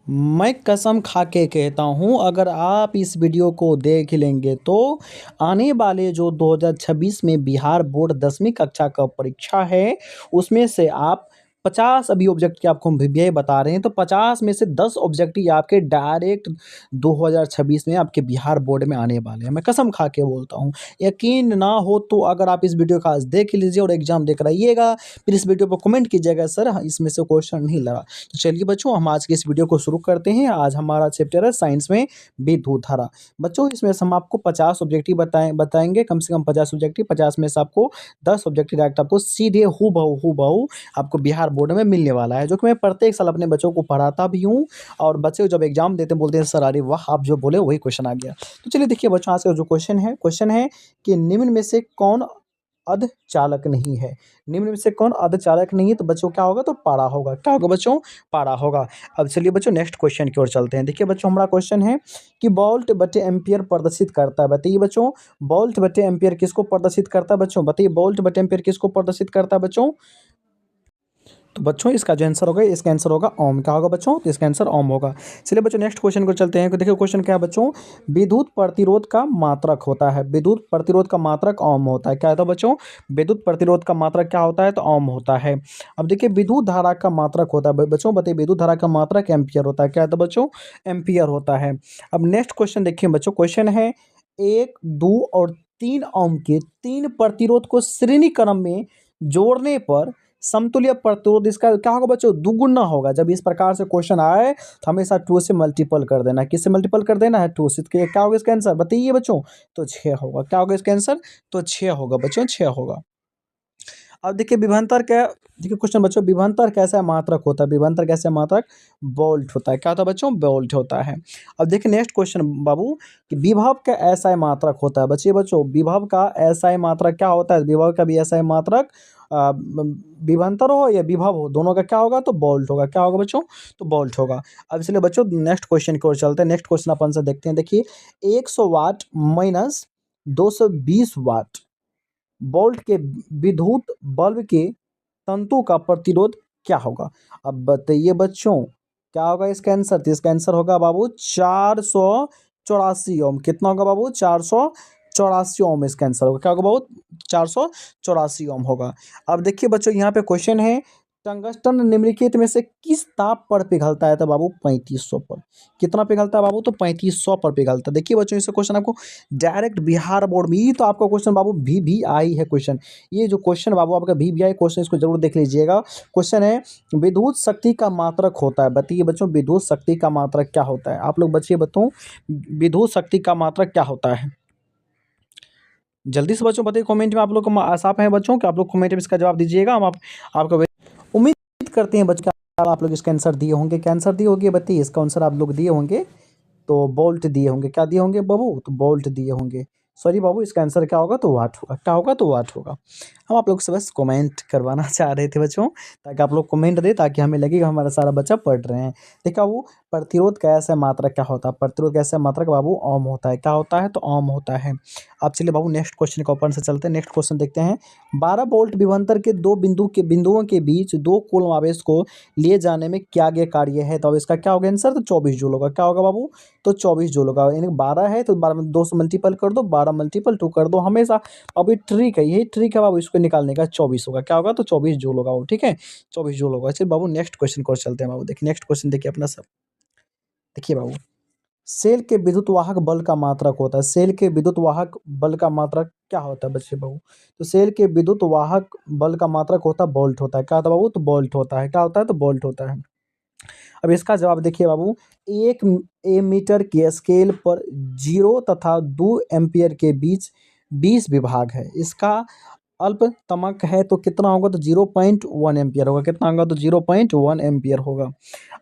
मैं कसम खा के कहता हूँ, अगर आप इस वीडियो को देख लेंगे तो आने वाले जो 2026 में बिहार बोर्ड 10वीं कक्षा का परीक्षा है, उसमें से आप 50 अभी ऑब्जेक्ट के आपको हम वीवीआई बता रहे हैं, तो 50 में से 10 ऑब्जेक्टिव आपके डायरेक्ट 2026 में आपके बिहार बोर्ड में आने वाले हैं। मैं कसम खा के बोलता हूँ। यकीन ना हो तो अगर आप इस वीडियो को आज देख लीजिए और एग्ज़ाम देकर आइएगा, फिर इस वीडियो पे कमेंट कीजिएगा, सर इसमें से क्वेश्चन नहीं लगा। तो चलिए बच्चों, हम आज की इस वीडियो को शुरू करते हैं। आज हमारा चैप्टर है साइंस में विद्युत धारा। बच्चों, इसमें से हम आपको 50 ऑब्जेक्टिव बताएँगे, कम से कम 50 ऑब्जेक्टिव, 50 में से आपको 10 ऑब्जेक्टिव डायरेक्ट आपको सीधे हूबहू आपको बिहार बोर्ड में मिलने वाला है, जो कि मैं प्रत्येक साल अपने बच्चों को पढ़ाता भी हूँ। और बच्चे जब एग्ज़ाम देते हैं बोलते हैं, सर अरे वाह! आप जो बोले वही क्वेश्चन आ गया। तो चलिए देखिए बच्चों, आज का जो क्वेश्चन है कि निम्न में से कौन अर्धचालक नहीं है? निम्न में से कौन अर्धचालक नहीं है? तो बच्चों क्या होगा? तो पारा होगा। क्या होगा बच्चों? पारा होगा। अब चलिए बच्चों, नेक्स्ट क्वेश्चन की ओर चलते हैं। देखिए बच्चों, हमारा क्वेश्चन है कि वोल्ट बटे एम्पीयर प्रदर्शित करता है। बताइए बच्चों, वोल्ट बटे एम्पीयर किसको प्रदर्शित करता है बच्चों? बताइए, वोल्ट बटे एम्पीयर किसको प्रदर्शित करता है बच्चों? तो बच्चों, इसका जो आंसर होगा, इसका आंसर होगा ओम। क्या होगा बच्चों? तो इसका आंसर ओम होगा। चलिए बच्चों, नेक्स्ट क्वेश्चन को चलते हैं। देखिए क्वेश्चन क्या है बच्चों? विद्युत प्रतिरोध का मात्रक होता है। विद्युत प्रतिरोध का मात्रक ओम होता है। क्या होता है बच्चों? विद्युत प्रतिरोध का मात्रक क्या होता है? तो ओम होता है। अब देखिए, विद्युत धारा का मात्रक होता है बच्चों, बताइए, विद्युत धारा का मात्रक एम्पियर होता है। क्या होता है बच्चों? एम्पियर होता है। अब नेक्स्ट क्वेश्चन देखिए बच्चों, क्वेश्चन है 1, 2 और 3 ओम के 3 प्रतिरोध को श्रेणी क्रम में जोड़ने पर समतुल्य प्रतिरोध इसका क्या होगा बच्चों? दुगुना होगा। जब इस प्रकार से क्वेश्चन आए तो हमेशा 2 से मल्टीपल कर देना है। किससे मल्टीपल कर देना है? 2 से। तो क्या होगा इसका आंसर? बताइए बच्चों। तो 6 होगा। क्या होगा इसका आंसर? तो 6 होगा बच्चों, 6 होगा। अब देखिए विभवांतर क्या, देखिए क्वेश्चन बच्चों, विभवांतर कैसा मात्रक होता है? विभवांतर कैसा मात्रक? वोल्ट होता है। क्या होता है बच्चों? वोल्ट होता है। अब देखिए नेक्स्ट क्वेश्चन बाबू, कि विभव का एसआई मात्रक होता है। बच्चों, विभव का एसआई मात्रक क्या होता है? विभव का भी एसआई मात्रक विभवांतर हो या विभव हो, दोनों का क्या होगा? तो वोल्ट होगा। क्या होगा बच्चों? तो वोल्ट होगा। अब इसलिए बच्चों, नेक्स्ट क्वेश्चन की ओर चलते हैं। नेक्स्ट क्वेश्चन अपन से देखते हैं। देखिए, 100 वाट माइनस 220 वाट वोल्ट के विद्युत बल्ब के तंतु का प्रतिरोध क्या होगा? अब बताइए बच्चों, क्या होगा इसका आंसर? तो इसका आंसर होगा बाबू 484 ओम। कितना होगा बाबू? 484 ओम इसका आंसर होगा। क्या होगा बाबू? 484 ओम होगा। अब देखिए बच्चों, यहाँ पे क्वेश्चन है, टंगस्टन निम्नलिखित में से किस ताप पर पिघलता है? तो बाबू 3500 पर। कितना पिघलता है बाबू? तो 3500 पर पिघलता है। देखिए बच्चों, इससे क्वेश्चन आपको डायरेक्ट बिहार बोर्ड में, ये तो आपका क्वेश्चन बाबू भी आई है क्वेश्चन। ये जो क्वेश्चन बाबू आपका भी आई क्वेश्चन, इसको जरूर देख लीजिएगा। क्वेश्चन है, विद्युत शक्ति का मात्रक होता है। बताइए बच्चों, विद्युत शक्ति का मात्रक क्या होता है? आप लोग बच्चे बताओ, विद्युत शक्ति का मात्रक क्या होता है? जल्दी से बच्चों बताइए कमेंट में। आप लोग को साफ है बच्चों कि आप लोग कमेंट में इसका जवाब दीजिएगा। हम आपका उम्मीद करते हैं बच्चों कि आप लोग इसका आंसर दिए होंगे। क्या आंसर दिए होंगे? बताइए, इसका आंसर आप लोग दिए होंगे तो बोल्ट दिए होंगे। क्या दिए होंगे बाबू? तो बोल्ट दिए होंगे। सॉरी बाबू, इसका आंसर क्या होगा? तो वाट होगा। क्या होगा? तो वाट होगा। हम आप लोग से बस कमेंट करवाना चाह रहे थे बच्चों, ताकि आप लोग कमेंट दें, ताकि हमें लगेगा हमारा सारा बच्चा पढ़ रहे हैं। देखा वो प्रतिरोध कैसे मात्रक क्या होता है? प्रतिरोध कैसे मात्रक बाबू? ओम होता है। क्या होता है? तो ओम होता है। अब चलिए बाबू, नेक्स्ट क्वेश्चन के ऊपर से चलते हैं। नेक्स्ट क्वेश्चन देखते हैं। 12 वोल्ट विभवांतर के बिंदुओं के बीच 2 कूलम आवेश को लिए जाने में क्या ज्ञ कार्य है? तो अब इसका क्या होगा आंसर? तो 24 जूल होगा। क्या होगा बाबू? तो 24 जूल होगा। यानी 12 है तो 12 में 2 से मल्टीपल कर दो, 12 मल्टीपल 2 कर दो हमेशा। अब ये ट्रिक है, यही ट्रिक है बाबू, इसको निकालने का। 24 होगा। क्या होगा? तो 24 जूल होगा वो। ठीक है, 24 जूल होगा। चलिए बाबू, नेक्स्ट क्वेश्चन को चलते हैं बाबू। देखिए नेक्स्ट क्वेश्चन देखिए अपना सब। देखिए बाबू, सेल के विद्युत वाहक बल का मात्रक होता है। सेल के विद्युत वाहक बल का मात्रक क्या होता है बच्चे बाबू? तो सेल के विद्युत वाहक बल का मात्रक होता है वोल्ट होता है। क्या होता है बाबू? तो वोल्ट होता है। क्या होता है? तो वोल्ट होता है। अब इसका जवाब देखिए बाबू, 1 मीटर के स्केल पर 0 तथा 2 एम्पीयर के बीच 20 विभाग है। इसका अल्पतमक है तो कितना होगा? तो 0.1 एम्पीयर होगा। कितना होगा? तो 0.1 एम्पीयर होगा।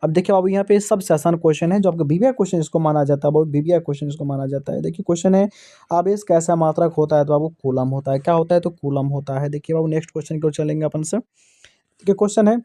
अब देखिए बाबू, यहाँ पे सबसे आसान क्वेश्चन है, जो आपका वीवीआई क्वेश्चन इसको माना जाता है। बहुत वीवीआई क्वेश्चन इसको माना जाता है। देखिए क्वेश्चन है, आवेश कैसा मात्रक होता है? तो बाबू कूलम होता है। क्या होता है? तो कूलम होता है। देखिए बाबू, नेक्स्ट क्वेश्चन की ओर चलेंगे अपन से। देखिए क्वेश्चन है,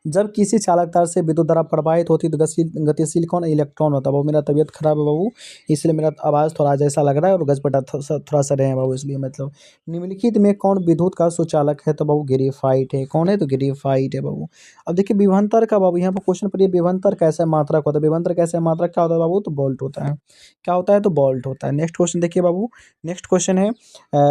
जब किसी चालक तार से विद्युत धारा प्रवाहित होती है तो गतिशील कौन इलेक्ट्रॉन होता है बाबू। मेरा तबीयत खराब है बाबू, इसलिए मेरा आवाज़ थोड़ा आज ऐसा लग रहा है और गजबटा थोड़ा सा रहे हैं बाबू, इसलिए मतलब। निम्नलिखित में कौन विद्युत का सुचालक है, तो बाबू ग्रेफाइट है। कौन है, तो ग्रेफाइट है बाबू। अब देखिए विभवांतर का बाबू, यहाँ पर क्वेश्चन पर विभवांतर कैसे मात्रक होता है, विभवांतर कैसे मात्रक क्या होता है बाबू, तो वोल्ट होता है। क्या होता है, तो वोल्ट होता है। नेक्स्ट क्वेश्चन देखिए बाबू, नेक्स्ट क्वेश्चन है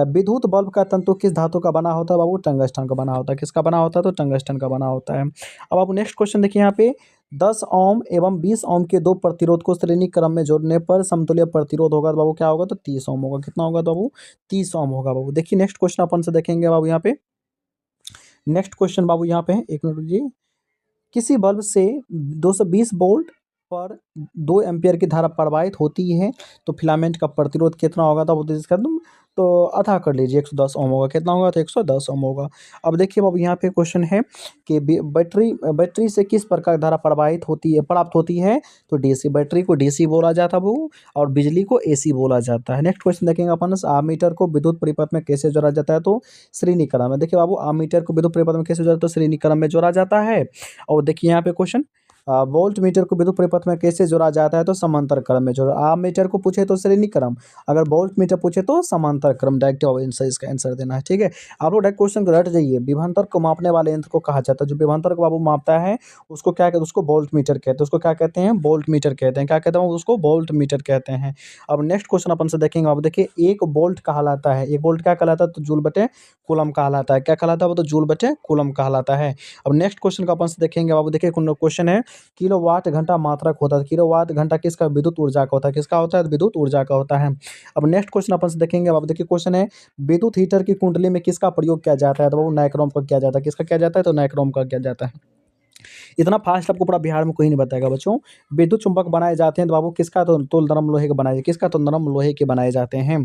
विद्युत बल्ब का तंतु किस धातु का बना होता है बाबू, टंगस्टन का बना होता है। किसका बना होता है, तो टंगस्टन का बना होता है। अब आप नेक्स्ट क्वेश्चन देखिए यहाँ पे 10 ओम एवं 20 ओम के दो प्रतिरोध को श्रेणी क्रम में जोड़ने पर समतुल्य प्रतिरोध होगा, तो बाबू क्या होगा, तो 30 ओम होगा। कितना होगा, तो बाबू 30 ओम होगा बाबू। देखिए नेक्स्ट क्वेश्चन अपन से देखेंगे बाबू यहाँ पे। नेक्स्ट क्वेश्चन बाबू यहाँ पे है, एक मिनट रुकिए। किसी बल्ब से 220 वोल्ट पर 2 एम्पियर की धारा प्रवाहित होती है तो फिलामेंट का प्रतिरोध कितना होगा, तो अब इसका तुम तो अथा कर लीजिए 110 ओम होगा। कितना होगा, तो 110 ओम होगा। अब देखिए बाबू यहाँ पे क्वेश्चन है कि बैटरी बैटरी से किस प्रकार धारा प्रवाहित होती है, प्राप्त होती है, तो डीसी। बैटरी को डीसी बोला जाता है वो, और बिजली को एसी बोला जाता है। नेक्स्ट क्वेश्चन देखेंगे अपन, आमीटर को विद्युत परिपथ में कैसे जोड़ा जाता है, तो श्रेणी क्रम में। देखिए बाबू आमीटर को विद्युत परिपथ में कैसे जोड़ा, तो श्रेणी क्रम में जोड़ा जाता है। और देखिए यहाँ पे क्वेश्चन वोल्ट मीटर को विद्युत परिपथ में कैसे जोड़ा जाता है, तो समांतर क्रम में जोड़ा। आप मीटर को पूछे तो श्रेणी क्रम, अगर वोल्ट मीटर पूछे तो समांतर क्रम। डायरेक्ट आंसर, इसका आंसर देना है, ठीक है। आप लोग डायरेक्ट क्वेश्चन को रट जाइए। विभवांतर को मापने वाले यंत्र को कहा जाता है, जो विभवांतर को बाबू मापता है उसको क्या कहते हैं, उसको वोल्ट मीटर कहते हैं। उसको क्या कहते हैं, वोल्ट मीटर कहते हैं। क्या कहते हैं, उसको वोल्ट मीटर कहते हैं। अब नेक्स्ट क्वेश्चन अपन से देखेंगे। अब देखिए एक वोल्ट कहलाता है, एक वोल्ट क्या कहलाता है, तो जूल बटे कूलम कहलाता है। क्या कहलाता है, वो तो जूल बटे कूलम कहलाता है। अब नेक्स्ट क्वेश्चन का अपन से देखेंगे बाबू। देखिए क्वेश्चन है किलोवाट घंटा मात्रक होता है। किलोवाट घंटा किसका, विद्युत ऊर्जा का होता है। किसका होता है, विद्युत ऊर्जा का होता है। अब नेक्स्ट क्वेश्चन अपन से देखेंगे। अब देखिए क्वेश्चन है विद्युत हीटर की कुंडली में किसका प्रयोग किया जाता है, तो वो नाइक्रोम का किया जाता है। किसका किया जाता है, तो नाइक्रोम का किया जाता है। इतना फास्ट आपको पूरा बिहार में कोई नहीं बताएगा बच्चों। विद्युत चुंबक बनाए जाते हैं तो बाबू किसका, तो नरम लोहे के बनाए, किसका, तो नरम लोहे के बनाए जाते हैं।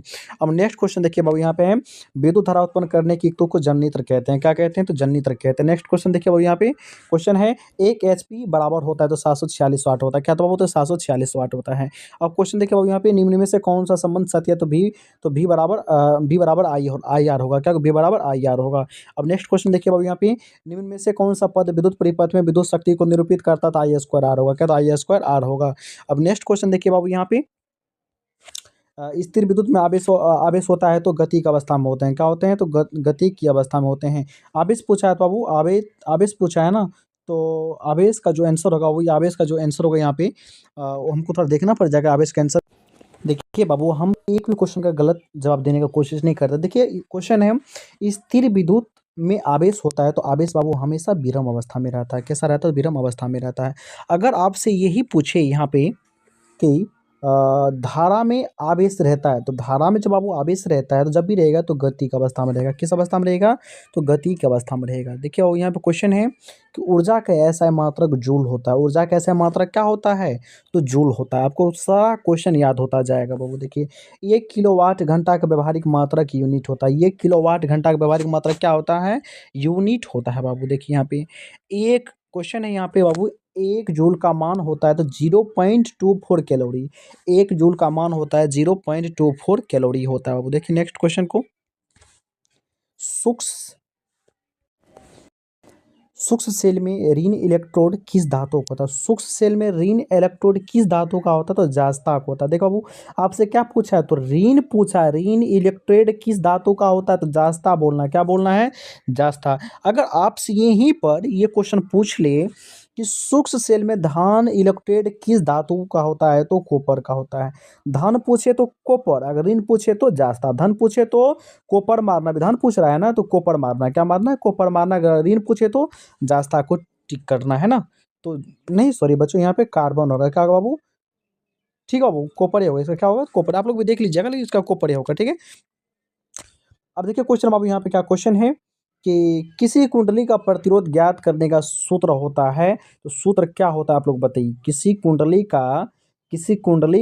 अब नेक्स्ट क्वेश्चन देखिए बाबू यहाँ पे है विद्युत धारा उत्पन्न करने की युक्तों को जनरेटर कहते हैं। क्या कहते हैं, तो जनरेटर कहते हैं। नेक्स्ट क्वेश्चन देखिए बाबू यहाँ पे क्वेश्चन है 1 HP बराबर होता है तो 746 वाट होता है। क्या, तो बाबू तो 746 वाट होता है। अब क्वेश्चन देखिए बाबू यहाँ पे निम्न में से कौन सा संबंध सत्य है, तो भी बराबर आई आर होगा। क्या, भी बराबर आई आर होगा। अब नेक्स्ट क्वेश्चन देखिए बाबू यहाँ पे निम्न में से कौन सा पद विद्युत परिपथ में विद्युत शक्ति को निरूपित करता था, I² R होगा। क्या, तो I² R होगा। अब नेक्स्ट क्वेश्चन देखिए बाबू यहाँ पे स्थिर विद्युत में आवेश होता है तो गति की अवस्था में होते हैं। क्या होते हैं, तो गति की अवस्था में होते हैं। आवेश पूछा है तो बाबू आवेश पूछा है ना, तो आवेश का जो आंसर होगा वो, आवेश का जो आंसर होगा यहाँ पे वो हमको थोड़ा देखना पड़ जाएगा आवेश का आंसर। देखिए बाबू हम एक भी क्वेश्चन का गलत जवाब देने का कोशिश नहीं करते। देखिए क्वेश्चन है स्थिर विद्युत में आवेश होता है तो आवेश बाबू हमेशा विरम अवस्था में रहता है। कैसा रहता है, विरम अवस्था में रहता है। अगर आपसे यही पूछे यहाँ पे कि धारा में आवेश रहता है, तो धारा में जब बाबू आवेश रहता है तो जब भी रहेगा तो गति की अवस्था में रहेगा। किस अवस्था में रहेगा, तो गति की अवस्था में रहेगा। देखिए और यहाँ पे क्वेश्चन है कि ऊर्जा का ऐसा मात्रक जूल होता है। ऊर्जा का ऐसा मात्रक क्या होता है, तो जूल होता है। आपको सारा क्वेश्चन याद होता जाएगा बाबू। देखिए 1 किलोवाट घंटा का व्यवहारिक मात्रक यूनिट होता है। 1 किलोवाट घंटा का व्यवहारिक मात्रक क्या होता है, यूनिट होता है बाबू। देखिए यहाँ पे एक क्वेश्चन है यहाँ पे बाबू, 1 जूल का मान होता है तो 0.24 कैलोरी। 1 जूल का मान होता है 0.24 कैलोरी होता है बाबू। देखिए नेक्स्ट क्वेश्चन को, सूक्ष्म सूक्ष्म सेल में ऋण इलेक्ट्रोड किस धातु का होता है। सूक्ष्म सेल में ऋण इलेक्ट्रोड किस धातु का होता है, तो जास्ता का होता है। देखो बाबू आपसे क्या पूछा है, तो ऋण पूछा है, ऋण इलेक्ट्रोड किस धातु का होता है, तो जास्ता बोलना है। क्या बोलना है, जास्ता। अगर आपसे यहीं पर ये क्वेश्चन पूछ ले कि सूक्ष्म सेल में धान इलेक्ट्रोड किस धातु का होता है, तो कॉपर का होता है। धन पूछे तो कॉपर, अगर ऋण पूछे तो जास्ता, धन पूछे तो कॉपर मारना। विधान पूछ रहा है ना, तो कॉपर मारना है। क्या मारना है, कॉपर मारना। अगर ऋण पूछे तो जास्ता को टिक करना है ना, तो नहीं सॉरी बच्चों यहाँ पे कार्बन होगा। क्या होगा बाबू, ठीक है बाबू, कॉपर ही होगा। इसका क्या होगा, कॉपर। आप लोग भी देख लीजिएगा लेकिन इसका कॉपर ही होगा, ठीक है। अब देखिए क्वेश्चन बाबू यहाँ पे क्या क्वेश्चन है कि किसी कुंडली का प्रतिरोध ज्ञात करने का सूत्र होता है, तो सूत्र क्या होता है आप लोग बताइए। किसी कुंडली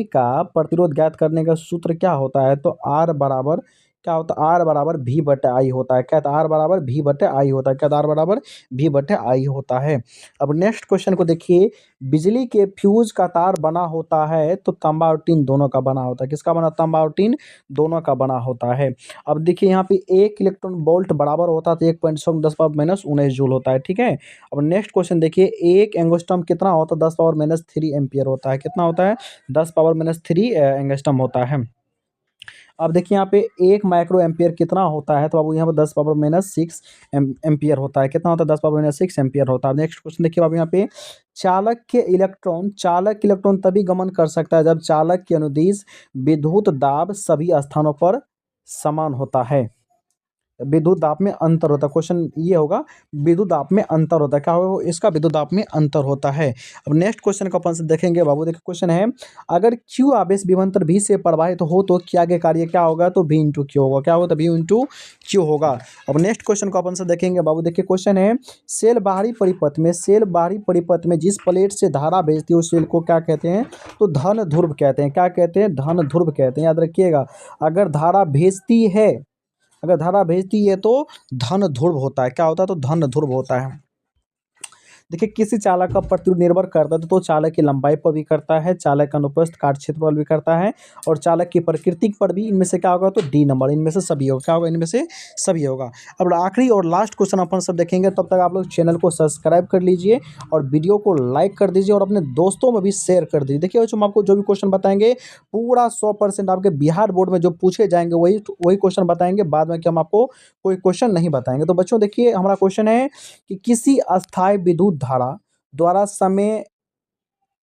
का प्रतिरोध ज्ञात करने का सूत्र क्या होता है, तो R बराबर क्या होता है, आर बराबर भी बटे आई होता है। क्या होता है, आर बराबर भी बटे आई होता है। क्या होता है, आर बराबर भी बटे आई होता है। अब नेक्स्ट क्वेश्चन को देखिए, बिजली के फ्यूज का तार बना होता है तो तांबा और टीन दोनों का बना होता है। किसका बना, तांबा और टीन दोनों का बना होता है। अब देखिए यहाँ पे एक इलेक्ट्रॉन वोल्ट बराबर होता है तो 1.10 जूल होता है, ठीक है। अब नेक्स्ट क्वेश्चन देखिए, एक एंगस्ट्रॉम कितना होता है, 10⁻³ एम्पियर होता है। कितना होता है, 10⁻³ एंगस्ट्रॉम होता है। अब देखिए यहाँ पे 1 माइक्रो एम्पियर कितना होता है, तो अब यहाँ पर 10⁻6 एम्पियर होता है। कितना होता है, 10⁻6 एम्पियर होता है। नेक्स्ट क्वेश्चन देखिए अब यहाँ पे, चालक इलेक्ट्रॉन तभी गमन कर सकता है जब चालक के अनुदिश विद्युत दाब सभी स्थानों पर समान होता है। विद्युत दाब में अंतर होता है। क्वेश्चन ये होगा, विद्युत दाब में अंतर होता है। क्या होगा, इसका विद्युत दाब में अंतर होता है। अब नेक्स्ट क्वेश्चन का अपन से देखेंगे बाबू। देखिए क्वेश्चन है, अगर Q आवेश विभवांतर V से प्रवाहित हो तो क्या के कार्य क्या होगा, तो V इंटू क्यू होगा। क्या होगा, तो V इंटू क्यू होगा। अब नेक्स्ट क्वेश्चन को अपन से देखेंगे बाबू। देखिए क्वेश्चन है, सेल बाहरी परिपथ में जिस प्लेट से धारा भेजती है उस सेल को क्या कहते हैं, तो धन ध्रुव कहते हैं। क्या कहते हैं, धन ध्रुव कहते हैं। याद रखिएगा, अगर धारा भेजती है तो धन ध्रुव होता है। क्या होता है, तो धन ध्रुव होता है। देखिए किसी चालक का प्रतिरोध निर्भर करता है तो चालक की लंबाई पर भी करता है, चालक का अनुप्रस्थ काट क्षेत्र पर भी करता है, और चालक की प्रकृति पर भी। इनमें से क्या होगा, तो डी नंबर, इनमें से सभी होगा। क्या होगा, इनमें से सभी होगा। अब आखिरी और लास्ट क्वेश्चन अपन सब देखेंगे, तब तक आप लोग चैनल को सब्सक्राइब कर लीजिए और वीडियो को लाइक कर दीजिए और अपने दोस्तों में भी शेयर कर दीजिए। देखिए बच्चों, हम आपको जो भी क्वेश्चन बताएंगे पूरा 100% आपके बिहार बोर्ड में जो पूछे जाएंगे वही क्वेश्चन बताएंगे। बाद में कि हम आपको कोई क्वेश्चन नहीं बताएंगे। तो बच्चों देखिए, हमारा क्वेश्चन है कि किसी अस्थायी विद्युत धारा द्वारा समय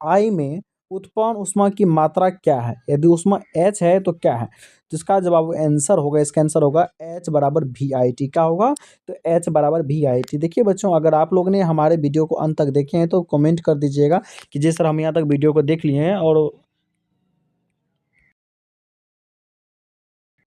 I में उत्पन्न ऊष्मा की मात्रा क्या है। यदि ऊष्मा H है तो क्या है, तो इसका जवाब आंसर होगा, इसका आंसर होगा H बराबर VIT। क्या होगा, तो H बराबर VIT। देखिए बच्चों, अगर आप लोग ने हमारे वीडियो को अंत तक देखे हैं तो कमेंट कर दीजिएगा कि जी सर हम यहाँ तक वीडियो को देख लिए हैं, और